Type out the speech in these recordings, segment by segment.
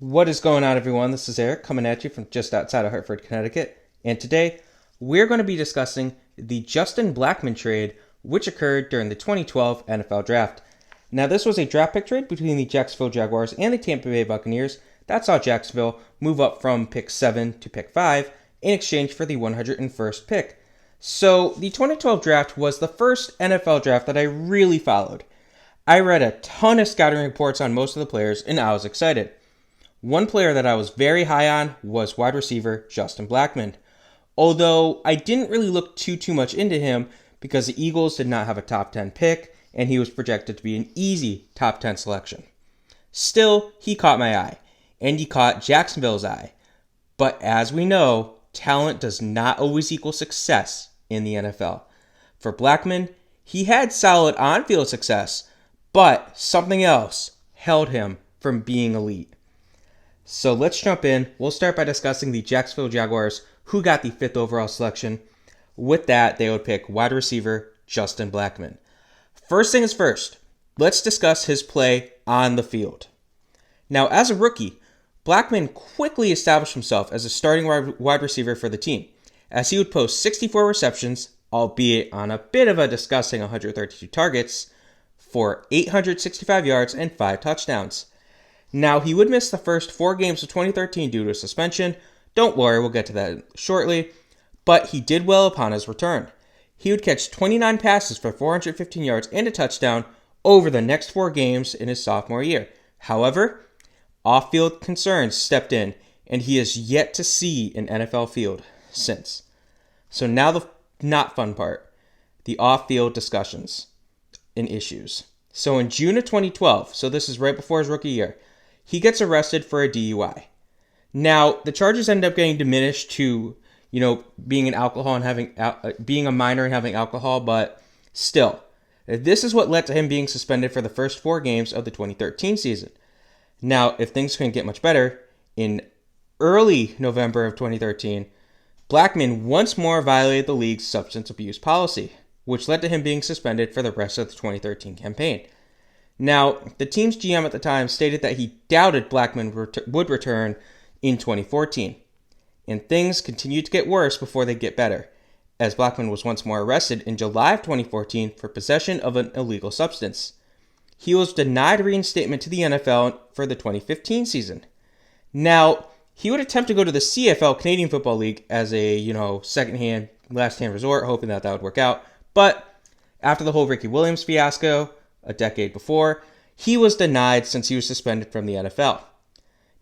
What is going on, everyone? This is Eric coming at you from just outside of Hartford, Connecticut. And today, we're going to be discussing the Justin Blackmon trade, which occurred during the 2012 NFL Draft. Now, this was a draft pick trade between the Jacksonville Jaguars and the Tampa Bay Buccaneers that saw Jacksonville move up from pick 7 to pick 5 in exchange for the 101st pick. So, the 2012 draft was the first NFL draft that I really followed. I read a ton of scouting reports on most of the players, and I was excited. One player that I was very high on was wide receiver Justin Blackmon, although I didn't really look too much into him because the Eagles did not have a top 10 pick and he was projected to be an easy top 10 selection. Still, he caught my eye, and he caught Jacksonville's eye. But as we know, talent does not always equal success in the NFL. For Blackmon, he had solid on-field success, but something else held him from being elite. So let's jump in. We'll start by discussing the Jacksonville Jaguars, who got the 5th overall selection. With that, they would pick wide receiver Justin Blackmon. First things first, let's discuss his play on the field. Now, as a rookie, Blackmon quickly established himself as a starting wide receiver for the team, as he would post 64 receptions, albeit on a bit of a disgusting 132 targets, for 865 yards and 5 touchdowns. Now, he would miss the first 4 games of 2013 due to a suspension. Don't worry, we'll get to that shortly. But he did well upon his return. He would catch 29 passes for 415 yards and a touchdown over the next 4 games in his sophomore year. However, off-field concerns stepped in, and he has yet to see an NFL field since. So now the not fun part, the off-field discussions and issues. So in June of 2012, so this is right before his rookie year, he gets arrested for a DUI. Now, the charges end up getting diminished to, being an alcohol and being a minor and having alcohol, but still, this is what led to him being suspended for the first 4 games of the 2013 season. Now, if things couldn't get much better, in early November of 2013, Blackmon once more violated the league's substance abuse policy, which led to him being suspended for the rest of the 2013 campaign. Now, the team's GM at the time stated that he doubted Blackmon would return in 2014, and things continued to get worse before they get better, as Blackmon was once more arrested in July of 2014 for possession of an illegal substance. He was denied reinstatement to the NFL for the 2015 season. Now, he would attempt to go to the CFL, Canadian Football League, as a, second-hand, last-hand resort, hoping that would work out, but after the whole Ricky Williams fiasco a decade before, he was denied since he was suspended from the NFL.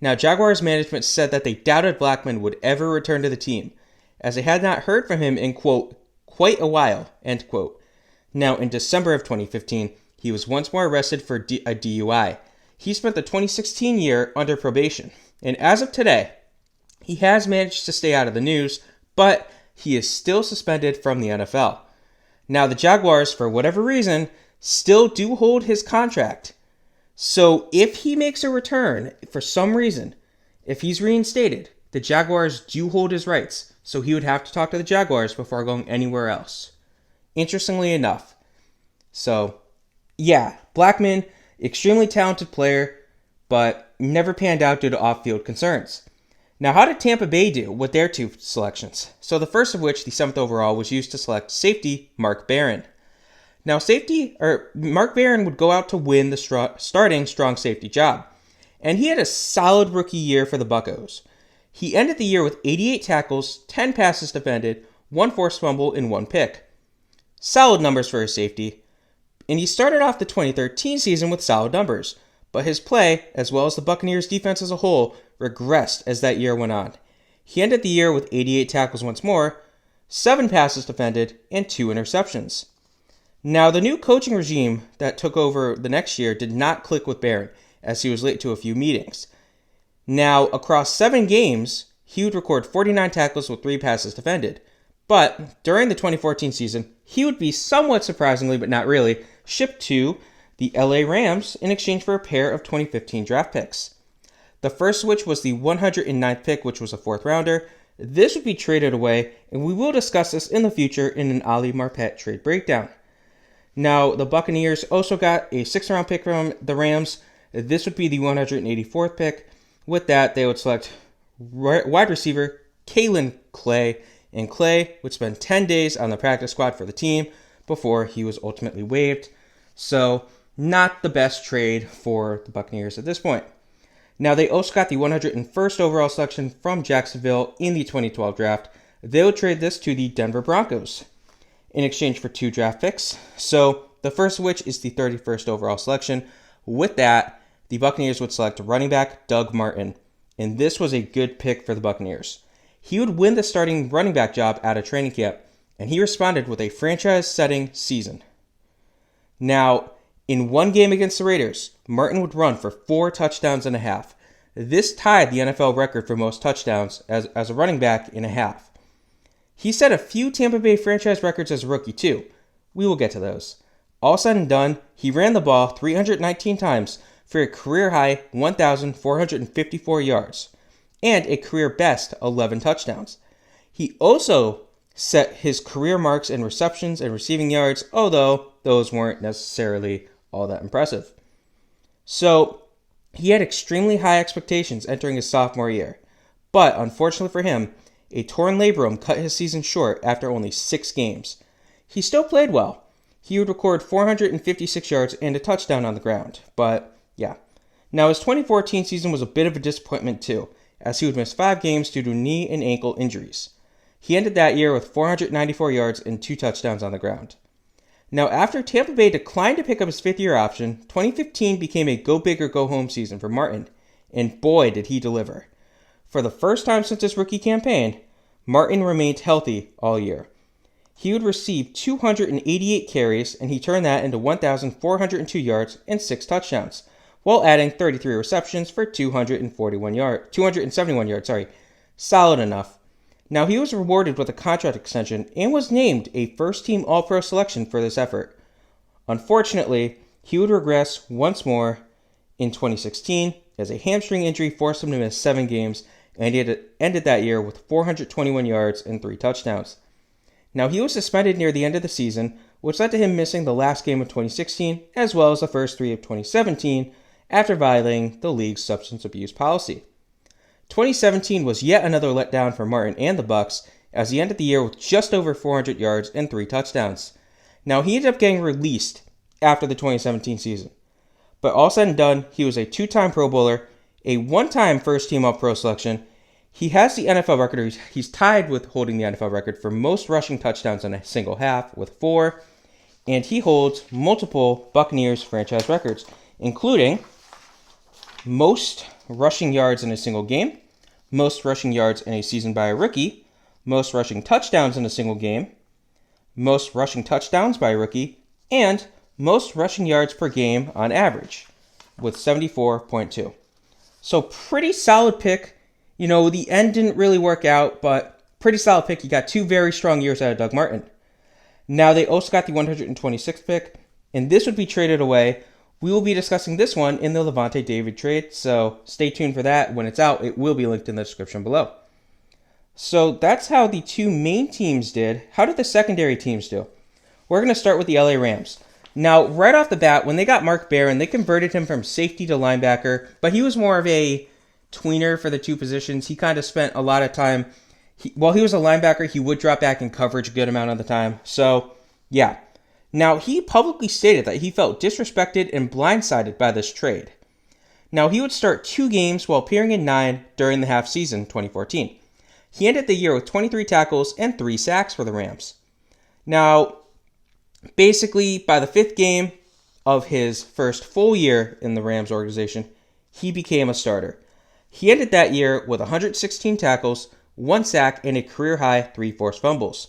Now, Jaguars management said that they doubted Blackmon would ever return to the team, as they had not heard from him in, quote, quite a while, end quote. Now, in December of 2015, he was once more arrested for a DUI. He spent the 2016 year under probation, and as of today, he has managed to stay out of the news, but he is still suspended from the NFL. Now, the Jaguars, for whatever reason, still do hold his contract. So if he makes a return for some reason, if he's reinstated, the Jaguars do hold his rights. So he would have to talk to the Jaguars before going anywhere else. Interestingly enough. So, yeah, Blackmon, extremely talented player, but never panned out due to off-field concerns. Now, how did Tampa Bay do with their 2 selections? So the first of which, the 7th overall, was used to select safety Mark Barron. Now, Mark Barron would go out to win the starting strong safety job, and he had a solid rookie year for the Buccos. He ended the year with 88 tackles, 10 passes defended, 1 forced fumble, and 1 pick. Solid numbers for a safety, and he started off the 2013 season with solid numbers, but his play, as well as the Buccaneers' defense as a whole, regressed as that year went on. He ended the year with 88 tackles once more, 7 passes defended, and 2 interceptions. Now, the new coaching regime that took over the next year did not click with Barron, as he was late to a few meetings. Now, across 7 games, he would record 49 tackles with 3 passes defended. But during the 2014 season, he would be somewhat surprisingly, but not really, shipped to the LA Rams in exchange for a pair of 2015 draft picks. The first of which was the 109th pick, which was a 4th rounder. This would be traded away, and we will discuss this in the future in an Ali Marpet trade breakdown. Now, the Buccaneers also got a 6th round pick from the Rams. This would be the 184th pick. With that, they would select wide receiver Kalen Clay, and Clay would spend 10 days on the practice squad for the team before he was ultimately waived. So, not the best trade for the Buccaneers at this point. Now, they also got the 101st overall selection from Jacksonville in the 2012 draft. They would trade this to the Denver Broncos in exchange for 2 draft picks. So, the first of which is the 31st overall selection. With that, the Buccaneers would select running back Doug Martin, and this was a good pick for the Buccaneers. He would win the starting running back job out of training camp, and he responded with a franchise-setting season. Now, in one game against the Raiders, Martin would run for 4 touchdowns and a half. This tied the NFL record for most touchdowns as a running back in a half. He set a few Tampa Bay franchise records as a rookie too. We will get to those. All said and done, he ran the ball 319 times for a career-high 1,454 yards and a career-best 11 touchdowns. He also set his career marks in receptions and receiving yards, although those weren't necessarily all that impressive. So, he had extremely high expectations entering his sophomore year, but unfortunately for him, a torn labrum cut his season short after only 6 games. He still played well. He would record 456 yards and a touchdown on the ground, but yeah. Now, his 2014 season was a bit of a disappointment too, as he would miss 5 games due to knee and ankle injuries. He ended that year with 494 yards and 2 touchdowns on the ground. Now, after Tampa Bay declined to pick up his 5th-year option, 2015 became a go-big-or-go-home season for Martin, and boy did he deliver. For the first time since his rookie campaign, Martin remained healthy all year. He would receive 288 carries, and he turned that into 1,402 yards and 6 touchdowns, while adding 33 receptions for 271 yards. 271 yards, solid enough. Now, he was rewarded with a contract extension and was named a first-team All-Pro selection for this effort. Unfortunately, he would regress once more in 2016 as a hamstring injury forced him to miss 7 games, and he ended that year with 421 yards and 3 touchdowns. Now, he was suspended near the end of the season, which led to him missing the last game of 2016 as well as the first 3 of 2017 after violating the league's substance abuse policy. 2017 was yet another letdown for Martin and the Bucs, as he ended the year with just over 400 yards and 3 touchdowns. Now, he ended up getting released after the 2017 season. But all said and done, he was a 2-time Pro Bowler, a 1-time first-team All-Pro selection. He has the NFL record, or he's tied with holding the NFL record for most rushing touchdowns in a single half with 4, and he holds multiple Buccaneers franchise records, including most rushing yards in a single game, most rushing yards in a season by a rookie, most rushing touchdowns in a single game, most rushing touchdowns by a rookie, and most rushing yards per game on average, with 74.2. So pretty solid pick. You know, the end didn't really work out, but pretty solid pick. You got 2 very strong years out of Doug Martin. Now, they also got the 126th pick, and this would be traded away. We will be discussing this one in the LaVonte David trade, so stay tuned for that. When it's out, it will be linked in the description below. So that's how the 2 main teams did. How did the secondary teams do? We're going to start with the LA Rams. Now, right off the bat, when they got Mark Barron, they converted him from safety to linebacker, but he was more of a tweener for the 2 positions. He kind of spent a lot of time. While he was a linebacker, he would drop back in coverage a good amount of the time. So, yeah. Now, he publicly stated that he felt disrespected and blindsided by this trade. Now, he would start 2 games while appearing in 9 during the half season 2014. He ended the year with 23 tackles and 3 sacks for the Rams. Now, basically, by the 5th game of his first full year in the Rams organization, he became a starter. He ended that year with 116 tackles, 1 sack, and a career-high 3 forced fumbles.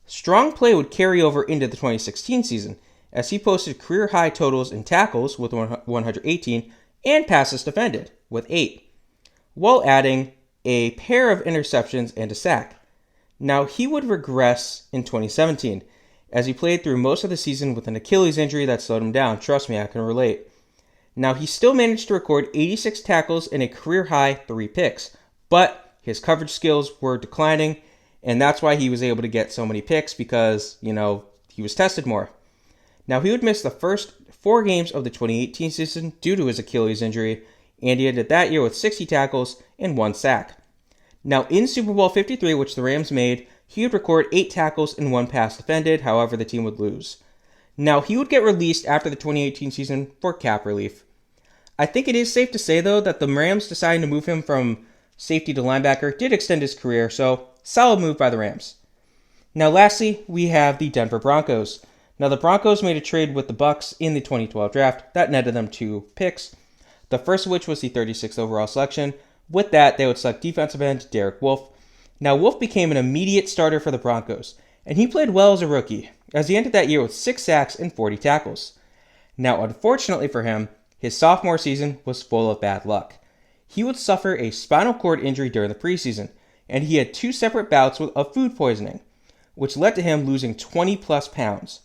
Strong play would carry over into the 2016 season, as he posted career-high totals in tackles with 118 and passes defended with 8, while adding a pair of interceptions and a sack. Now, he would regress in 2017, as he played through most of the season with an Achilles injury that slowed him down. Trust me, I can relate. Now, he still managed to record 86 tackles and a career-high 3 picks, but his coverage skills were declining, and that's why he was able to get so many picks because, he was tested more. Now, he would miss the first 4 games of the 2018 season due to his Achilles injury, and he ended that year with 60 tackles and 1 sack. Now, in Super Bowl 53, which the Rams made, he would record 8 tackles and 1 pass defended, however the team would lose. Now, he would get released after the 2018 season for cap relief. I think it is safe to say, though, that the Rams deciding to move him from safety to linebacker did extend his career, so solid move by the Rams. Now, lastly, we have the Denver Broncos. Now, the Broncos made a trade with the Bucs in the 2012 draft that netted them 2 picks, the first of which was the 36th overall selection. With that, they would select defensive end Derek Wolfe. Now, Wolfe became an immediate starter for the Broncos, and he played well as a rookie, as he ended that year with 6 sacks and 40 tackles. Now, unfortunately for him, his sophomore season was full of bad luck. He would suffer a spinal cord injury during the preseason, and he had 2 separate bouts of food poisoning, which led to him losing 20-plus pounds.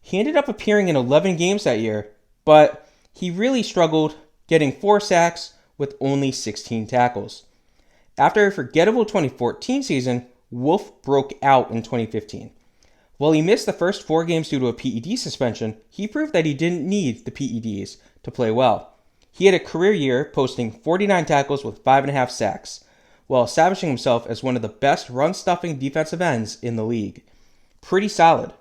He ended up appearing in 11 games that year, but he really struggled, getting 4 sacks with only 16 tackles. After a forgettable 2014 season, Wolfe broke out in 2015. While he missed the first 4 games due to a PED suspension, he proved that he didn't need the PEDs to play well. He had a career year, posting 49 tackles with 5.5 sacks, while establishing himself as one of the best run-stuffing defensive ends in the league. Pretty solid.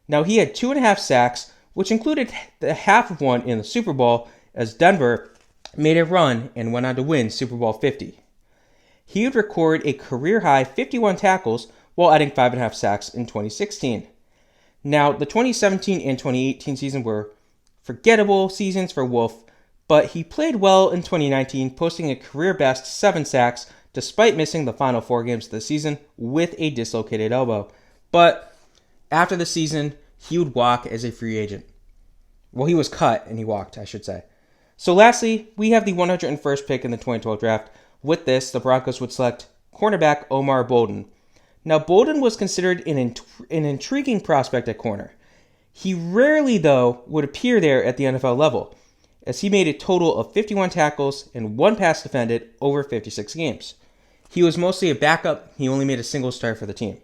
Now, he had 2.5 sacks, which included the half of one in the Super Bowl, as Denver made a run and went on to win Super Bowl 50. He would record a career-high 51 tackles while adding 5.5 sacks in 2016. Now, the 2017 and 2018 season were forgettable seasons for Wolfe, but he played well in 2019, posting a career-best 7 sacks despite missing the final 4 games of the season with a dislocated elbow. But after the season, he would walk as a free agent. Well, he was cut and he walked, I should say. So lastly, we have the 101st pick in the 2012 draft. With this, the Broncos would select cornerback Omar Bolden. Now, Bolden was considered an intriguing prospect at corner. He rarely, though, would appear there at the NFL level, as he made a total of 51 tackles and 1 pass defended over 56 games. He was mostly a backup. He only made a single start for the team.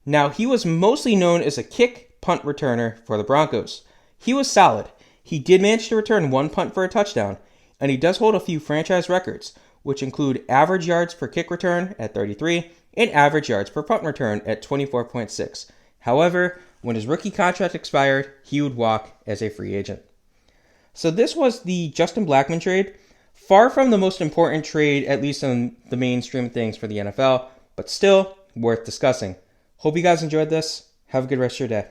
Now, he was mostly known as a kick-punt returner for the Broncos. He was solid. He did manage to return 1 punt for a touchdown, and he does hold a few franchise records, which include average yards per kick return at 33 and average yards per punt return at 24.6. However, when his rookie contract expired, he would walk as a free agent. So this was the Justin Blackmon trade. Far from the most important trade, at least on the mainstream things for the NFL, but still worth discussing. Hope you guys enjoyed this. Have a good rest of your day.